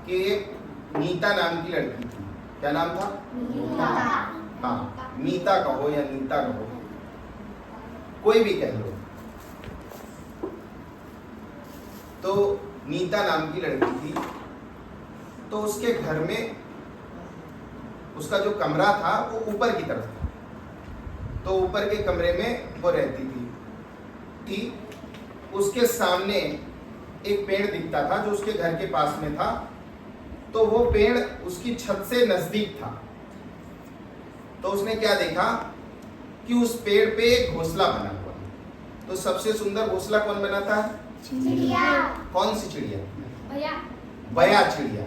कि नीता नाम की लड़की थी। क्या नाम था? नीता। हाँ, नीता कहो या नीता कहो, कोई भी कह लो। तो नीता नाम की लड़की थी। तो उसके घर में उसका जो कमरा था वो ऊपर की तरफ था। तो ऊपर के कमरे में वो रहती थी। उसके सामने एक पेड़ दिखता था जो उसके घर के पास में था। तो वो पेड़ उसकी छत से नजदीक था। तो उसने क्या देखा कि उस पेड़ पे एक घोंसला बना हुआ है। तो सबसे सुंदर घोंसला कौन बनाता है? चिड़िया। कौन सी चिड़िया? भैया। बया चिड़िया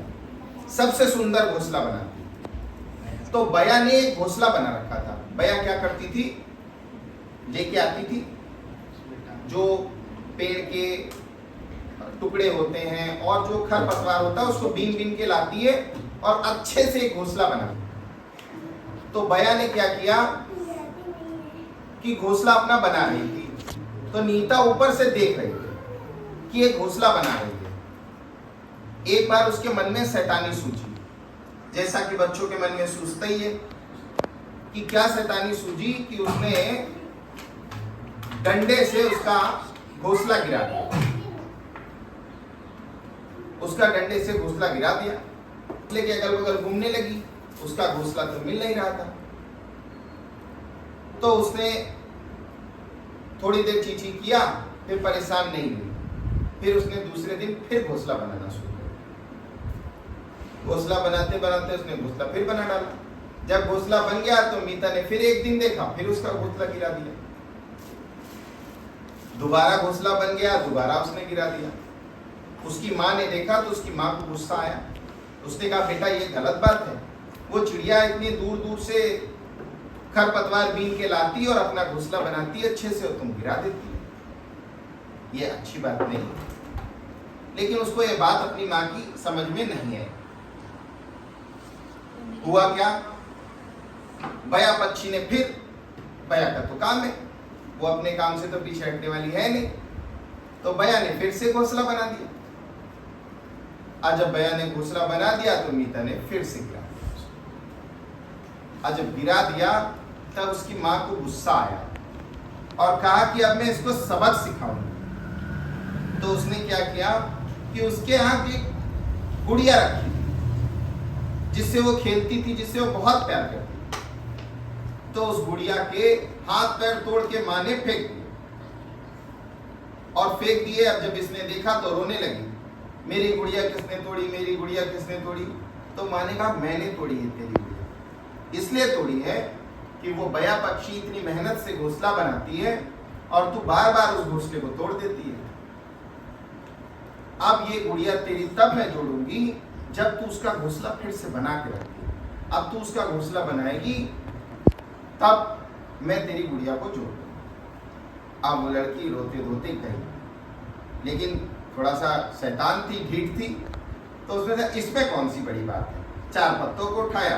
सबसे सुंदर घोंसला बनाती है। तो बया ने एक घोंसला बना रखा था। बया क्या करती थी? लेके आती थी जो पेड़ के टुकड़े होते हैं और जो खरपतवार होता है उसको बीन बीन के लाती है और अच्छे से एक घोंसला बनाती है। तो बया ने क्या किया कि घोंसला अपना बना रही थी। तो नीता ऊपर से देख रही थी कि एक घोंसला बना रही है। एक बार उसके मन में शैतानी सूझी, जैसा कि बच्चों के मन में सूझता ही है। कि क्या शैतानी सूझी कि उसने डंडे से उसका घोंसला गिरा दिया। उसका डंडे से घोंसला गिरा दिया, लेके अगल बगल घूमने लगी। उसका घोंसला तो मिल नहीं रहा था। तो उसने थोड़ी देर चींची किया, फिर परेशान नहीं हुई। फिर उसने दूसरे दिन फिर घोंसला बनाना शुरू किया। घोंसला बनाते बनाते उसने घोंसला फिर बना डाला। जब घोंसला बन गया तो मीता ने फिर एक दिन देखा, फिर उसका घोंसला गिरा दिया। दोबारा घोंसला बन गया, दोबारा उसने गिरा दिया। उसकी माँ ने देखा तो उसकी माँ को गुस्सा आया। उसने कहा बेटा ये गलत बात है। वो चिड़िया इतनी दूर दूर से खरपतवार बीन के लाती और अपना घोंसला बनाती है अच्छे से, और तुम गिरा देती है। ये अच्छी बात नहीं। लेकिन उसको ये बात अपनी माँ की समझ में नहीं आई। हुआ क्या? बया पक्षी ने फिर, बया का तो काम है, वो अपने काम से तो पीछे हटने वाली है नहीं। तो बया ने फिर से घोंसला बना दिया। आज जब बया ने घोंसला बना दिया तो मीता ने फिर से गिरा दिया। आज जब गिरा दिया तब उसकी माँ को गुस्सा आया और कहा कि अब मैं इसको सबक सिखाऊंगा। तो उसने क्या किया कि उसके यहाँ की गुड़िया रखी जिससे वो खेलती थी, जिससे वो बहुत प्यार करती थी। तो उस गुड़िया के हाथ पैर तोड़ के माँ ने फेंक दिए। और फेंक दिए। अब जब इसने देखा तो रोने लगी, मेरी गुड़िया किसने तोड़ी, मेरी गुड़िया किसने तोड़ी। तो माँ ने कहा मैंने तोड़ी है तेरी गुड़िया। इसलिए तोड़ी है कि वो बया पक्षी इतनी मेहनत से घोंसला बनाती है और तू बार बार उस घोंसले को तोड़ देती है। अब ये गुड़िया तेरी तब मैं जोड़ूंगी जब तू उसका घोंसला फिर से बना के रखती। अब तू उसका घोंसला बनाएगी तब मैं तेरी गुड़िया को जोड़ दूंगा। अब वो लड़की रोते रोते गई, लेकिन थोड़ा सा शैतान थी, ढीठ थी। तो उसने कहा इसमें कौन सी बड़ी बात है। 4 पत्तों को उठाया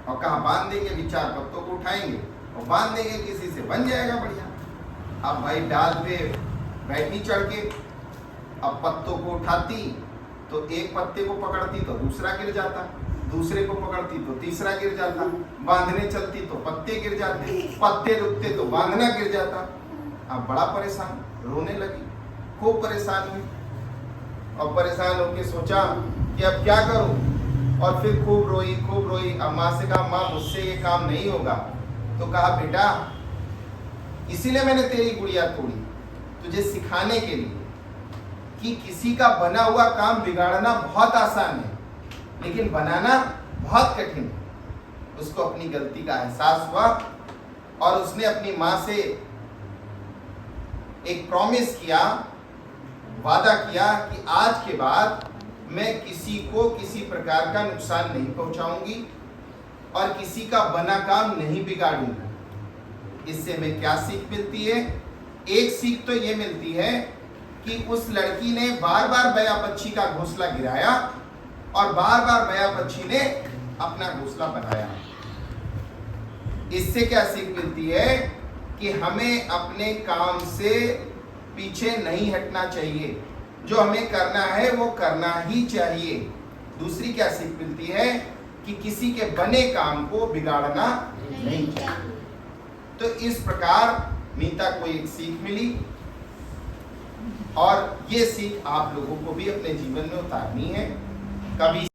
और कहा बांध देंगे, भी 4 पत्तों को उठाएंगे और बांध देंगे, किसी से बन जाएगा बढ़िया। अब भाई डाल पे बैठी चढ़ के, अब पत्तों को उठाती तो एक पत्ते को पकड़ती तो दूसरा गिर जाता, दूसरे को पकड़ती तो तीसरा गिर जाता, बांधने चलती तो पत्ते गिर जाते, पत्ते रुकते तो बांधना गिर जाता। अब बड़ा परेशान, रोने लगी, खूब परेशान हुई और परेशान होकर सोचा कि अब क्या करूं। और फिर खूब रोई, खूब रोई। अब माँ से कहा माँ मुझसे ये काम नहीं होगा। तो कहा बेटा इसीलिए मैंने तेरी गुड़िया तोड़ी, तुझे सिखाने के लिए कि किसी का बना हुआ काम बिगाड़ना बहुत आसान है लेकिन बनाना बहुत कठिन है। उसको अपनी गलती का एहसास हुआ और उसने अपनी माँ से एक प्रॉमिस किया, वादा किया कि आज के बाद मैं किसी को किसी प्रकार का नुकसान नहीं पहुंचाऊंगी और किसी का बना काम नहीं बिगाड़ूंगा। इससे हमें क्या सीख मिलती है? एक सीख तो ये मिलती है कि उस लड़की ने बार बार बया पक्षी का घोंसला गिराया और बार बार बया पक्षी ने अपना घोंसला बनाया। इससे क्या सीख मिलती है कि हमें अपने काम से पीछे नहीं हटना चाहिए। जो हमें करना है वो करना ही चाहिए। दूसरी क्या सीख मिलती है कि किसी के बने काम को बिगाड़ना नहीं चाहिए। तो इस प्रकार मीता को एक सीख मिली और ये सीख आप लोगों को भी अपने जीवन में उतारनी है। कभी